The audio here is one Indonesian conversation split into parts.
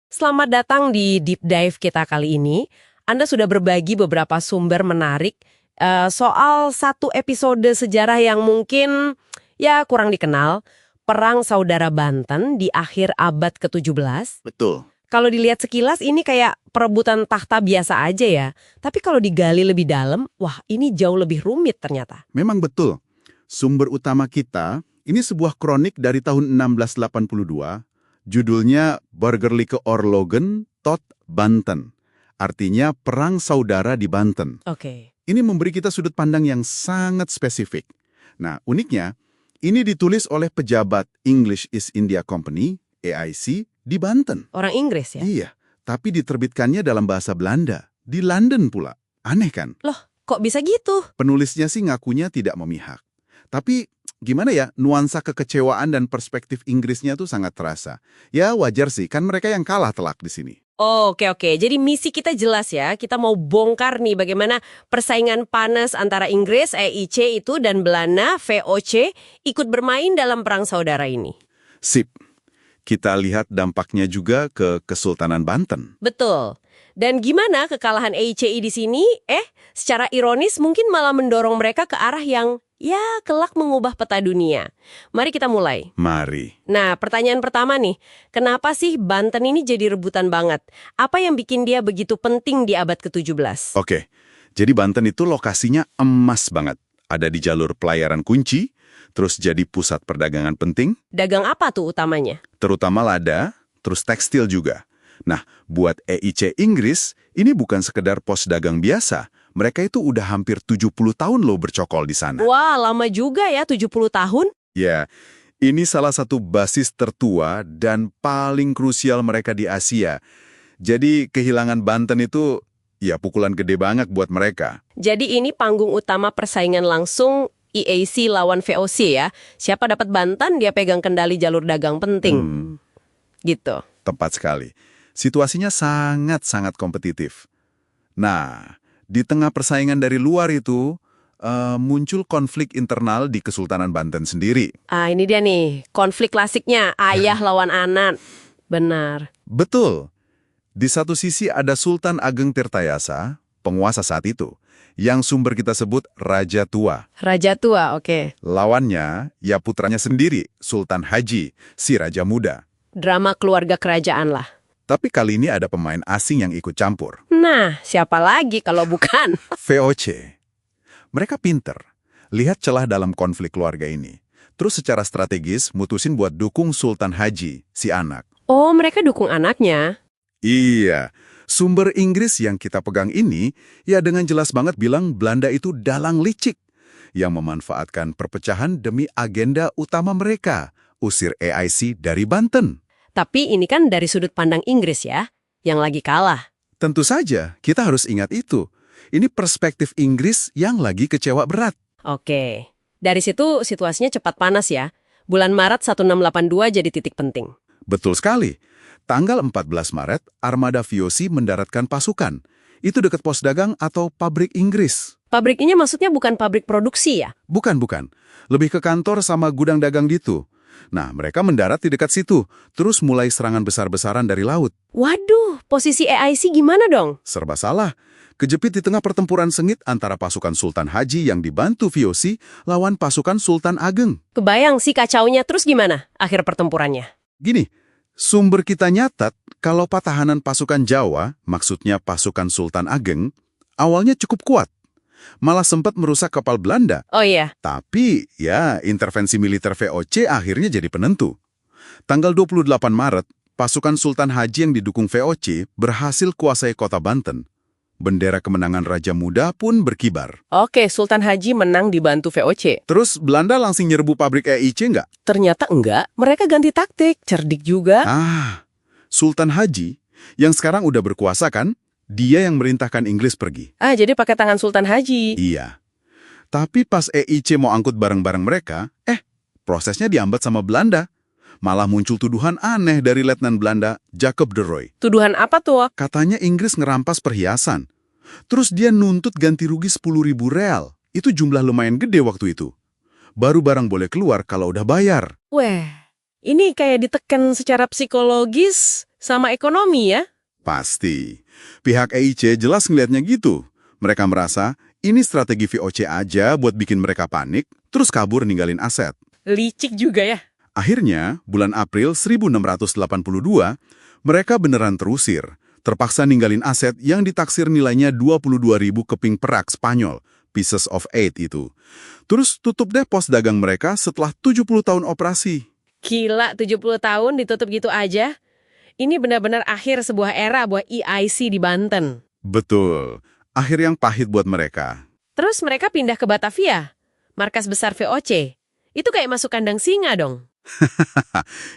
Selamat datang di Deep Dive kita kali ini. Anda sudah berbagi beberapa sumber menarik soal satu episode sejarah yang mungkin ya kurang dikenal, Perang Saudara Banten di akhir abad ke-17. Betul. Kalau dilihat sekilas ini kayak perebutan takhta biasa aja ya. Tapi kalau digali lebih dalam, wah ini jauh lebih rumit ternyata. Memang betul. Sumber utama kita, ini sebuah kronik dari tahun 1682, judulnya Burgerlijke Oorlogen tot Banten. Artinya Perang Saudara di Banten. Oke. Ini memberi kita sudut pandang yang sangat spesifik. Nah, uniknya, ini ditulis oleh pejabat English East India Company, AIC, di Banten. Orang Inggris ya? Iya, tapi diterbitkannya dalam bahasa Belanda, di London pula. Aneh kan? Loh, kok bisa gitu? Penulisnya sih ngakunya tidak memihak. Tapi gimana ya, nuansa kekecewaan dan perspektif Inggrisnya tuh sangat terasa. Ya wajar sih, kan mereka yang kalah telak di sini. Oke. Jadi misi kita jelas ya. Kita mau bongkar nih bagaimana persaingan panas antara Inggris, EIC itu, dan Belanda, VOC, ikut bermain dalam Perang Saudara ini. Sip. Kita lihat dampaknya juga ke Kesultanan Banten. Betul. Dan gimana kekalahan EICI di sini? Secara ironis mungkin malah mendorong mereka ke arah yang ya kelak mengubah peta dunia. Mari kita mulai. Mari. Nah, pertanyaan pertama nih. Kenapa sih Banten ini jadi rebutan banget? Apa yang bikin dia begitu penting di abad ke-17? Oke, jadi Banten itu lokasinya emas banget. Ada di jalur pelayaran kunci, terus jadi pusat perdagangan penting, Dagang apa tuh utamanya? terutama lada, terus tekstil juga. Nah, buat EIC Inggris, ini bukan sekedar pos dagang biasa. Mereka itu udah hampir 70 tahun loh bercokol di sana. Wah, lama juga ya 70 tahun. Ya, ini salah satu basis tertua dan paling krusial mereka di Asia. Jadi kehilangan Banten itu ya pukulan gede banget buat mereka. Jadi ini panggung utama persaingan langsung EAC lawan VOC ya. Siapa dapat Banten, dia pegang kendali jalur dagang penting. Gitu. Tepat sekali. Situasinya sangat-sangat kompetitif. Nah, di tengah persaingan dari luar itu, muncul konflik internal di Kesultanan Banten sendiri. Ah, ini dia nih, konflik klasiknya, ayah lawan anak. Benar. Betul. Di satu sisi ada Sultan Ageng Tirtayasa, penguasa saat itu, yang sumber kita sebut Raja Tua. Raja tua, oke. Lawannya, ya putranya sendiri, Sultan Haji, si Raja Muda. Drama keluarga kerajaan lah. Tapi kali ini ada pemain asing yang ikut campur. Nah, siapa lagi kalau bukan? VOC. Mereka pinter. Lihat celah dalam konflik keluarga ini. Terus secara strategis mutusin buat dukung Sultan Haji, si anak. Oh, mereka dukung anaknya. Iya. Sumber Inggris yang kita pegang ini, ya dengan jelas banget bilang Belanda itu dalang licik. Yang memanfaatkan perpecahan demi agenda utama mereka. Usir EIC dari Banten. Tapi ini kan dari sudut pandang Inggris ya, yang lagi kalah. Tentu saja, kita harus ingat itu. Ini perspektif Inggris yang lagi kecewa berat. Oke. Dari situ situasinya cepat panas ya. Bulan Maret 1682 jadi titik penting. Betul sekali. Tanggal 14 Maret, armada VOC mendaratkan pasukan. Itu dekat pos dagang atau pabrik Inggris. Pabrik ini maksudnya bukan pabrik produksi ya? Bukan. Lebih ke kantor sama gudang dagang gitu. Nah, mereka mendarat di dekat situ, terus mulai serangan besar-besaran dari laut. Waduh, posisi EIC gimana dong? Serba salah. Kejepit di tengah pertempuran sengit antara pasukan Sultan Haji yang dibantu VOC lawan pasukan Sultan Ageng. Kebayang sih kacaunya, terus gimana akhir pertempurannya? Gini, sumber kita nyatat kalau pertahanan pasukan Jawa, maksudnya pasukan Sultan Ageng, awalnya cukup kuat. Malah sempat merusak kapal Belanda. Oh iya, Tapi, ya, intervensi militer VOC akhirnya jadi penentu. Tanggal 28 Maret, pasukan Sultan Haji yang didukung VOC berhasil kuasai kota Banten. Bendera kemenangan Raja Muda pun berkibar. oke, Sultan Haji menang dibantu VOC. Terus Belanda langsung nyerbu pabrik EIC nggak? Ternyata enggak, mereka ganti taktik, cerdik juga. Sultan Haji, yang sekarang udah berkuasa kan, dia yang merintahkan Inggris pergi. Jadi pakai tangan Sultan Haji. Iya. Tapi pas EIC mau angkut barang-barang mereka, prosesnya dihambat sama Belanda. Malah muncul tuduhan aneh dari Letnan Belanda, Jacob de Roy. Tuduhan apa tuh? Katanya Inggris ngerampas perhiasan. Terus dia nuntut ganti rugi 10.000 real. Itu jumlah lumayan gede waktu itu. Baru barang boleh keluar kalau udah bayar. Weh, ini kayak ditekan secara psikologis sama ekonomi ya? Pasti. Pihak EIC jelas ngelihatnya gitu. Mereka merasa ini strategi VOC aja buat bikin mereka panik, terus kabur ninggalin aset. Licik juga ya? Akhirnya, bulan April 1682, mereka beneran terusir, terpaksa ninggalin aset yang ditaksir nilainya 22.000 keping perak Spanyol, pieces of 8 itu. Terus tutup deh pos dagang mereka setelah 70 tahun operasi. Gila, 70 tahun ditutup gitu aja? Ini benar-benar akhir sebuah era buat EIC di Banten. Betul, akhir yang pahit buat mereka. Terus mereka pindah ke Batavia, markas besar VOC. Itu kayak masuk kandang singa dong.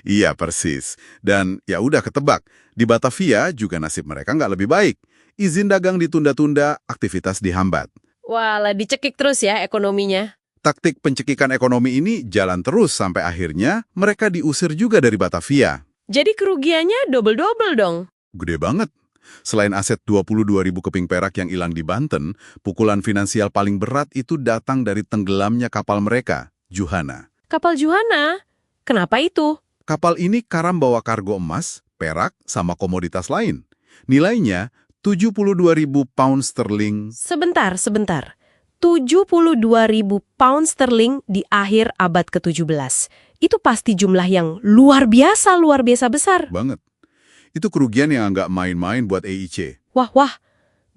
Iya, persis. Dan ya udah ketebak, di Batavia juga nasib mereka nggak lebih baik. Izin dagang ditunda-tunda, aktivitas dihambat. Walah, dicekik terus ya ekonominya. Taktik pencekikan ekonomi ini jalan terus sampai akhirnya mereka diusir juga dari Batavia. Jadi kerugiannya double-double dong. Gede banget. Selain aset 22.000 keping perak yang hilang di Banten, pukulan finansial paling berat itu datang dari tenggelamnya kapal mereka, Juhana. Kapal Juhana? Kenapa itu? Kapal ini karam bawa kargo emas, perak, sama komoditas lain. Nilainya 72.000 pound sterling. Sebentar. 72.000 pound sterling di akhir abad ke-17. Itu pasti jumlah yang luar biasa besar. Banget. Itu kerugian yang nggak main-main buat EIC. Wah.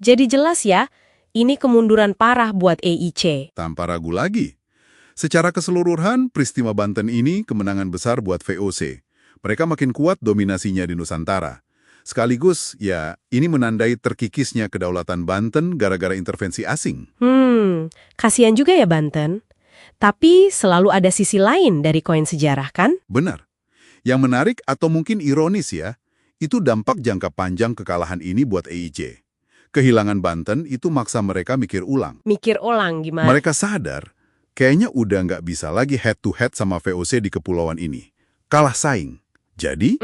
Jadi jelas ya, ini kemunduran parah buat EIC. Tanpa ragu lagi. Secara keseluruhan, peristiwa Banten ini kemenangan besar buat VOC. Mereka makin kuat dominasinya di Nusantara. Sekaligus, ya, ini menandai terkikisnya kedaulatan Banten gara-gara intervensi asing. Kasihan juga ya Banten. Tapi selalu ada sisi lain dari koin sejarah kan? Benar. Yang menarik atau mungkin ironis ya, itu dampak jangka panjang kekalahan ini buat EIC. Kehilangan Banten itu maksa mereka mikir ulang. Mikir ulang gimana? Mereka sadar, kayaknya udah nggak bisa lagi head-to-head sama VOC di kepulauan ini. Kalah saing. Jadi,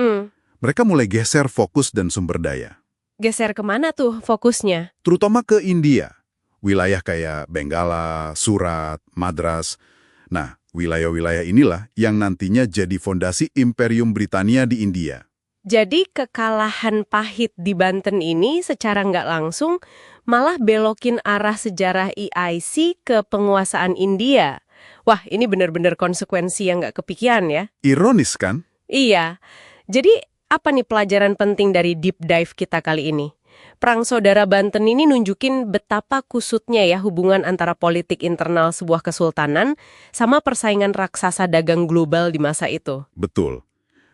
mereka mulai geser fokus dan sumber daya. Geser kemana tuh fokusnya? Terutama ke India. Wilayah kayak Benggala, Surat, Madras. Nah, wilayah-wilayah inilah yang nantinya jadi fondasi Imperium Britania di India. Jadi kekalahan pahit di Banten ini secara nggak langsung malah belokin arah sejarah EIC ke penguasaan India. Wah, ini benar-benar konsekuensi yang nggak kepikiran ya. Ironis kan? Iya. Jadi apa nih pelajaran penting dari deep dive kita kali ini? Perang Saudara Banten ini nunjukin betapa kusutnya ya hubungan antara politik internal sebuah kesultanan sama persaingan raksasa dagang global di masa itu. Betul.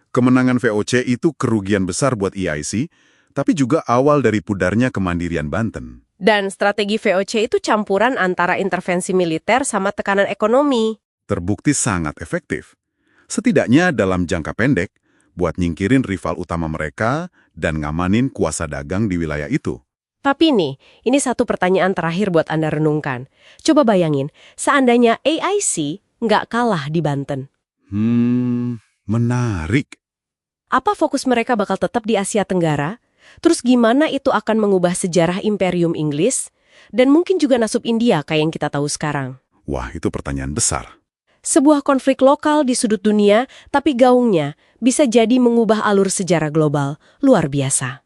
Kemenangan VOC itu kerugian besar buat EIC, tapi juga awal dari pudarnya kemandirian Banten. Dan strategi VOC itu campuran antara intervensi militer sama tekanan ekonomi. Terbukti sangat efektif. Setidaknya dalam jangka pendek, buat nyingkirin rival utama mereka dan ngamanin kuasa dagang di wilayah itu. Tapi nih, ini satu pertanyaan terakhir buat Anda renungkan. Coba bayangin, seandainya EIC nggak kalah di Banten. Menarik. Apa fokus mereka bakal tetap di Asia Tenggara? Terus gimana itu akan mengubah sejarah Imperium Inggris? Dan mungkin juga nasib India kayak yang kita tahu sekarang. Wah, itu pertanyaan besar. Sebuah konflik lokal di sudut dunia, tapi gaungnya bisa jadi mengubah alur sejarah global. Luar biasa.